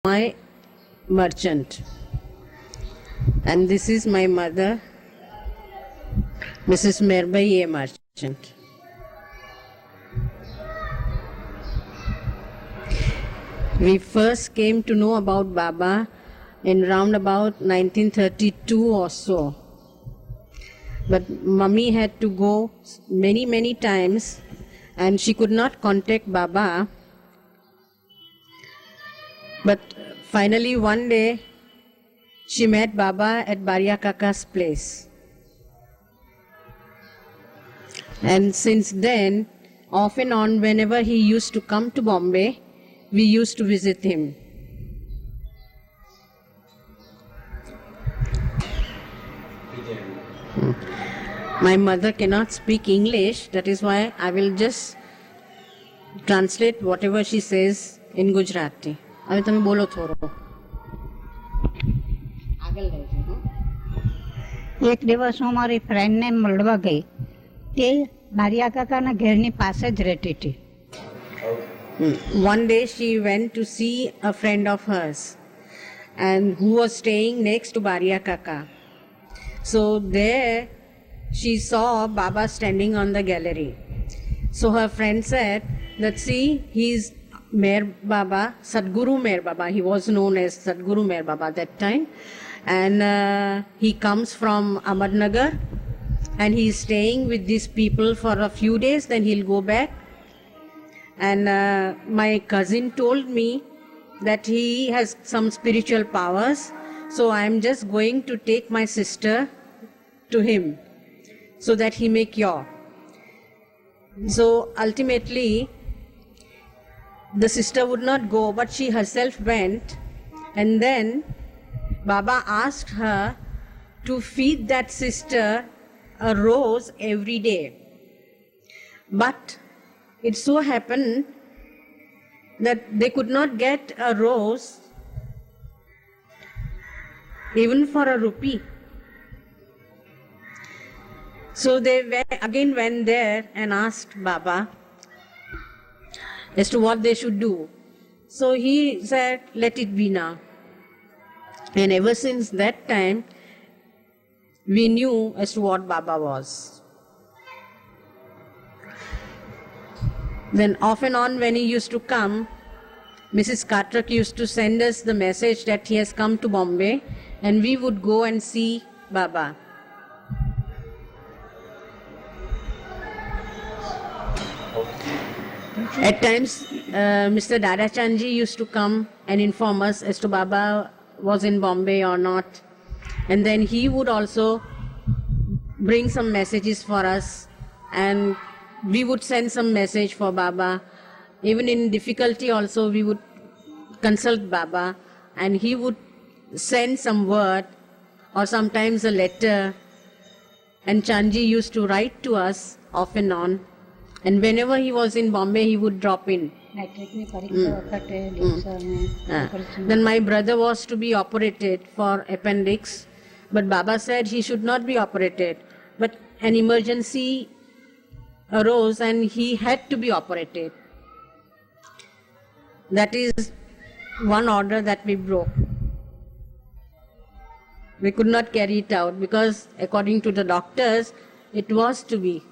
my merchant. And this is my mother, Mrs. Mirbai, a merchant. We first came to know about Baba in round about 1932 or so. But mummy had to go many times and she could not contact Baba. But finally one day she met Baba at Baria Kaka's place. And since then, off and on, whenever he used to come to Bombay, we used to visit him. My mother cannot speak English, that is why I will just translate whatever she says in Gujarati. હવે તમે બોલો થોડો. આગળ લઈ જાઓ. એક દિવસ હું મારી ફ્રેન્ડને મળવા ગઈ. તે બારિયા કાકાના ઘરની પાસે જ રહેતી હતી. One day she went to see a friend of hers and who was staying next to Baria Kaka. So there she saw Baba standing on the gallery. So her friend said that see, he's Meher Baba, Sadguru Meher Baba. He was known as Sadguru Meher Baba that time. And he comes from Ahmednagar and he's staying with these people for a few days, then he'll go back. And my cousin told me that he has some spiritual powers, so I'm just going to take my sister to him so that he may cure. So ultimately the sister would not go, but she herself went, and then Baba asked her to feed that sister a rose every day. But it so happened that they could not get a rose even for a rupee. So they again went there and asked Baba as to what they should do. So he said, let it be now. And ever since that time, we knew as to what Baba was. Then off and on when he used to come, Mrs. Katrak used to send us the message that he has come to Bombay, and we would go and see Baba. At times, Mr. Dada Chandji used to come and inform us as to Baba was in Bombay or not. And then he would also bring some messages for us, and we would send some message for Baba. Even in difficulty also we would consult Baba, and he would send some word or sometimes a letter, and Chandji used to write to us off and on. And whenever he was in Bombay, he would drop in. Then my brother was to be operated for appendix, but Baba said he should not be operated. But an emergency arose and he had to be operated. That is one order that we broke. We could not carry it out because according to the doctors, it was to be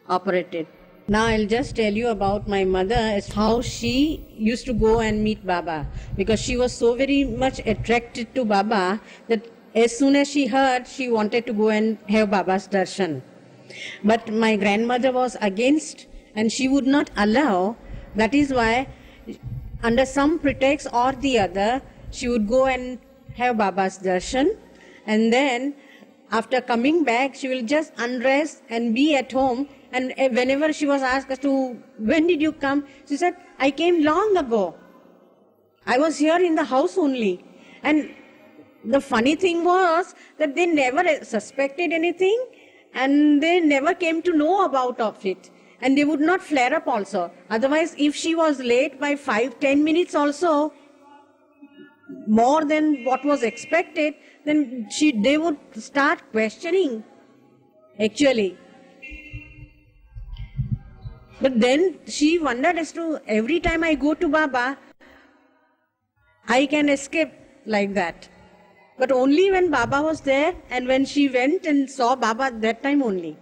operated. Now I'll just tell you about my mother, as how she used to go and meet Baba, because she was so very much attracted to Baba that as soon as she heard, she wanted to go and have Baba's darshan. But my grandmother was against and she would not allow. That is why under some pretext or the other, she would go and have Baba's darshan, and then after coming back, she will just undress and be at home. And whenever she was asked as to when did you come, she said, I came long ago. I was here in the house only. And the funny thing was that they never suspected anything and they never came to know about of it. And they would not flare up also. Otherwise, if she was late by 5-10 minutes also, more than what was expected, then they would start questioning, actually. But then she wondered as to every time I go to Baba, I can escape like that. But only when Baba was there, and when she went and saw Baba, that time only.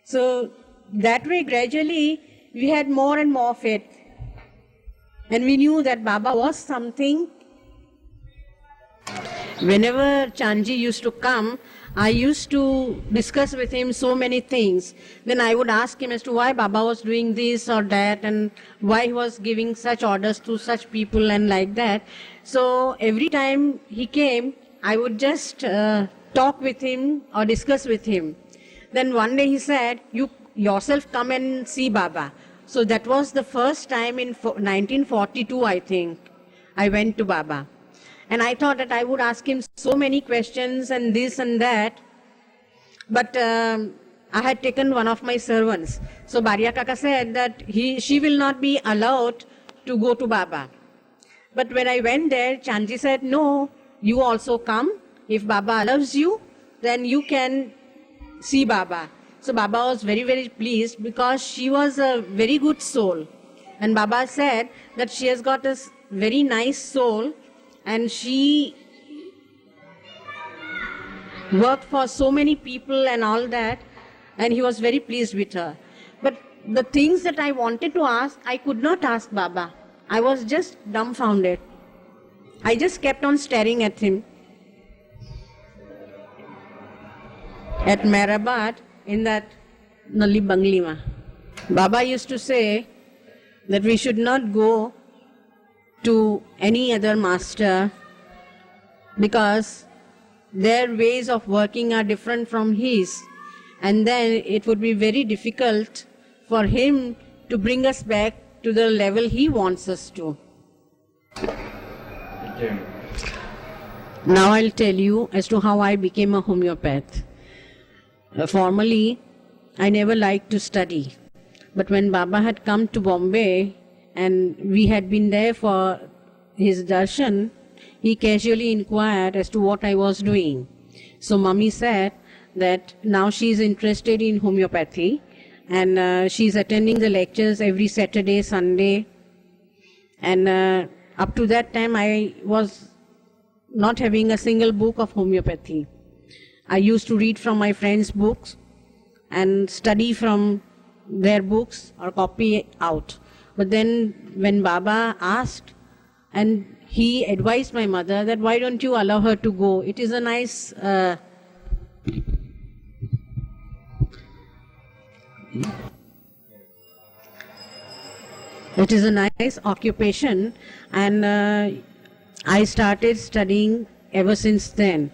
So that way, gradually, we had more and more faith. And we knew that Baba was something. Whenever Chanji used to come, I used to discuss with him so many things. Then I would ask him as to why Baba was doing this or that, and why he was giving such orders to such people and like that. So every time he came, I would just talk with him or discuss with him. Then one day he said, "You yourself come and see Baba." So that was the first time in 1942, I think, I went to Baba. And I thought that I would ask him so many questions and this and that. But I had taken one of my servants. So Bharia Kaka said that she will not be allowed to go to Baba. But when I went there, Chanji said, "No, you also come. If Baba allows you, then you can see Baba." So Baba was very, very pleased because she was a very good soul. And Baba said that she has got a very nice soul, and she worked for so many people and all that, and he was very pleased with her. But the things that I wanted to ask, I could not ask Baba. I was just dumbfounded. I just kept on staring at him. At Mehrabad, in that Nalli Banglima, Baba used to say that we should not go to any other master because their ways of working are different from his, and then it would be very difficult for him to bring us back to the level he wants us to. Now I'll tell you as to how I became a homeopath. Formerly, I never liked to study. But when Baba had come to Bombay and we had been there for his darshan, he casually inquired as to what I was doing. So Mummy said that now she is interested in homeopathy, and she is attending the lectures every Saturday, Sunday. And up to that time, I was not having a single book of homeopathy. I used to read from my friends' books and study from their books or copy out. But then when Baba asked, and he advised my mother that why don't you allow her to go? It is a nice occupation, and I started studying ever since then.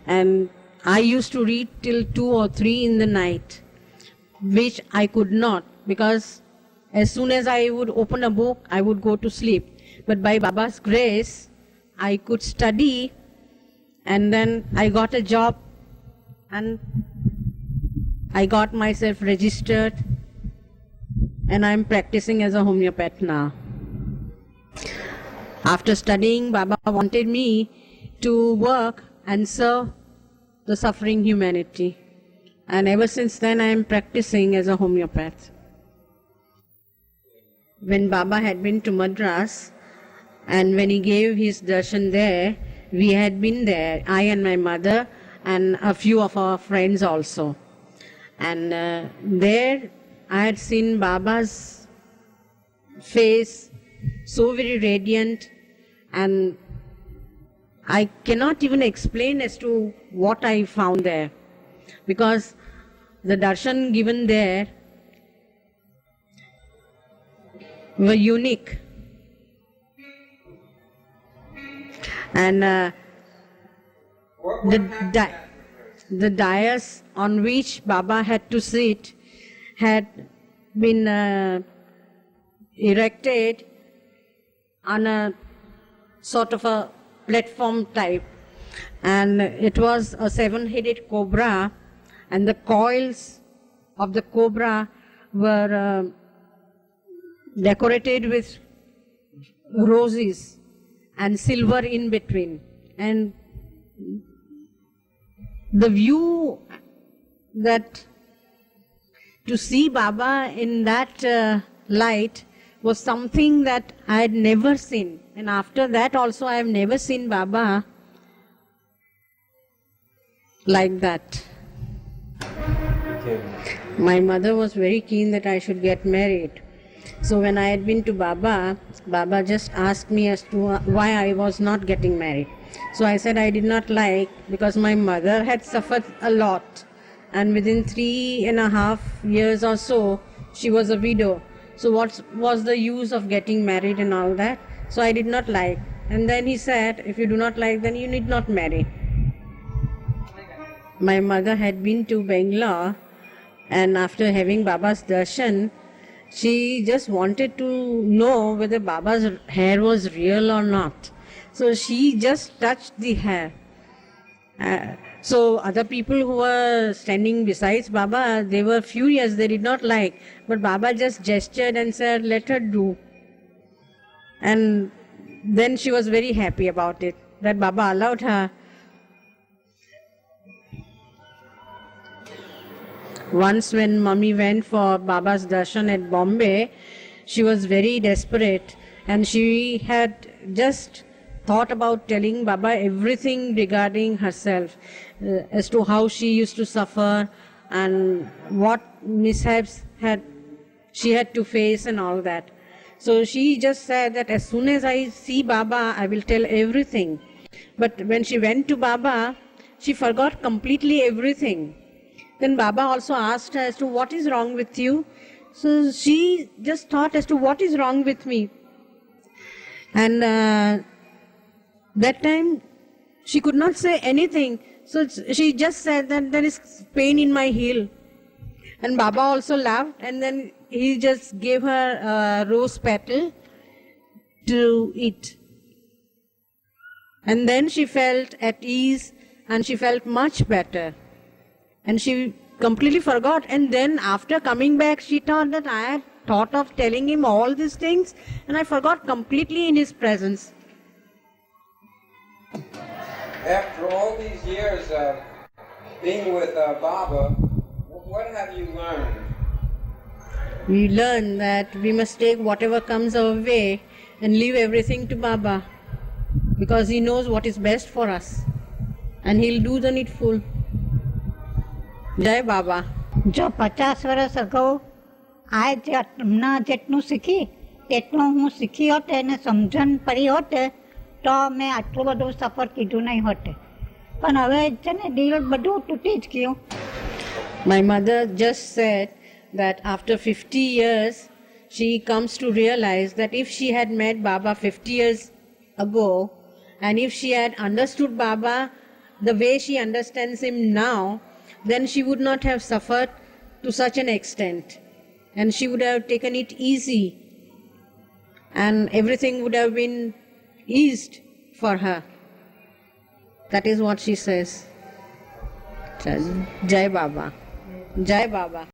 And I used to read till 2 or 3 in the night, which I could not, because as soon as I would open a book, I would go to sleep. But by Baba's grace, I could study, and then I got a job, and I got myself registered, and I'm practicing as a homeopath now. After studying, Baba wanted me to work and serve the suffering humanity. And ever since then, I am practicing as a homeopath. When Baba had been to Madras, and when he gave his darshan there, we had been there, I and my mother, and a few of our friends also. And there I had seen Baba's face so very radiant, and I cannot even explain as to what I found there, because the darshan given there were unique. And the dais on which Baba had to sit had been erected on a sort of a platform type, and it was a 7-headed cobra, and the coils of the cobra were decorated with roses and silver in between. And the view that to see Baba in that light was something that I had never seen. And after that also I have never seen Baba like that. My mother was very keen that I should get married. So when I had been to Baba, Baba just asked me as to why I was not getting married. So I said I did not like, because my mother had suffered a lot. And within 3.5 years or so, she was a widow. So what was the use of getting married and all that? So I did not like. And then he said, if you do not like, then you need not marry. My mother had been to Bangalore, and after having Baba's darshan, she just wanted to know whether Baba's hair was real or not. So she just touched the hair. So other people who were standing besides Baba, they were furious, they did not like. But Baba just gestured and said, let her do. And then she was very happy about it, that Baba allowed her. Once when Mummy went for Baba's darshan at Bombay, she was very desperate, and she had just thought about telling Baba everything regarding herself, as to how she used to suffer and what mishaps she had to face and all that. So she just said that as soon as I see Baba, I will tell everything. But when she went to Baba, she forgot completely everything. Then Baba also asked her as to what is wrong with you. So she just thought as to what is wrong with me. And that time she could not say anything. So she just said that there is pain in my heel. And Baba also laughed, and then he just gave her a rose petal to eat. And then she felt at ease, and she felt much better. And she completely forgot. And then after coming back, she thought that I had thought of telling him all these things, and I forgot completely in his presence. After all these years of being with Baba, what have you learned? We learn that we must take whatever comes our way and leave everything to Baba, because he knows what is best for us, and he'll do the needful. Jai Baba. જો 50 વર્ષ અગાઉ આ હમણાં જેટલું શીખી તેટલું હું શીખી હોત એને સમજણ પડી હોત તો મેં આટલું બધું સફર કીધું નહીં હોત. પણ હવે છે ને દિલ બધું તૂટી જ ગયું. My mother just said that after 50 years, she comes to realize that if she had met Baba 50 years ago, and if she had understood Baba the way she understands him now, then she would not have suffered to such an extent, and she would have taken it easy, and everything would have been eased for her. That is what she says. Jai Baba. Jai Baba.